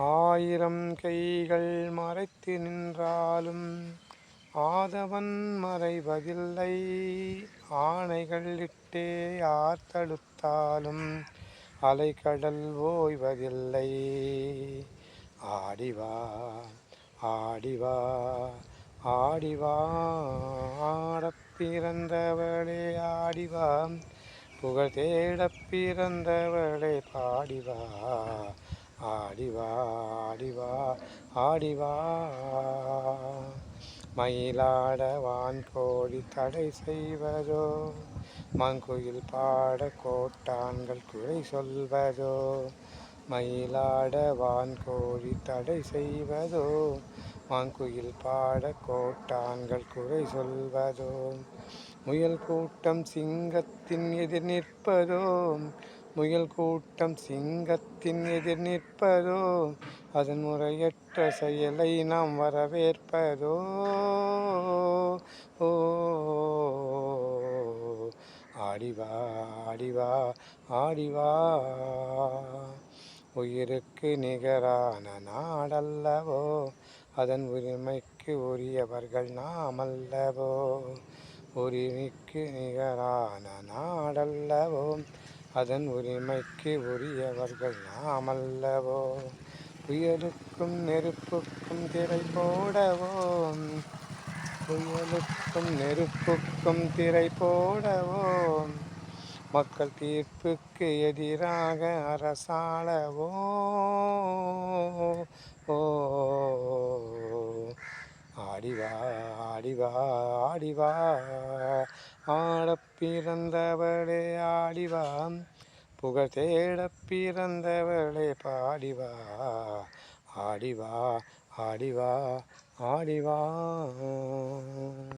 ஆயிரம் கைகள் மறைத்து நின்றாலும் ஆதவன் மறைவதில்லை. ஆணைகள் இட்டே யார் தடுத்தாலும் அலைகடல் ஓய்வதில்லை. ஆடிவா ஆடிவா ஆடிவா ஆடப் பிறந்தவளே ஆடிவா, புகழ் தேடப் பிறந்தவளே பாடிவா. ஆடிவா ஆடிவா ஆடிவா. மயிலாட வான்கோழி தடை செய்வதோ, மங்குயில் பாட கோட்டான்கள் குறை சொல்வதோ. மயிலாட வான்கோழி தடை செய்வதோ, மங்குயில் பாட கோட்டான்கள் குறை சொல்வதோ. முயல் கூட்டம் சிங்கத்தின் எதிர் நிற்பதோ, முயல் கூட்டம் சிங்கத்தின் எதிர் நிற்பதோ. அதன் முறையற்ற செயலை நாம் வரவேற்பதோ. ஆடிவா ஆடிவா ஆடிவா. உயிருக்கு நிகரான நாடல்லவோ, அதன் உரிமைக்கு உரியவர்கள் நாமல்லவோ. உரிமைக்கு நிகரான நாடல்லவோ, அதன் உரிமைக்கு உரியவர்கள் நாமல்லவோ. புயலுக்கும் நெருப்புக்கும் திரை போடவோ, புயலுக்கும் நெருப்புக்கும் திரை போடவோ. மக்கள் தீர்ப்புக்கு எதிராக அரசாளவோ. ஆடிவா ஆடிவா ஆடிவா. ஆடப் பிறந்தவளே ஆடிவா, புகழ் தேடப் பிறந்தவளே பாடிவா. ஆடிவா ஆடிவா ஆடிவா.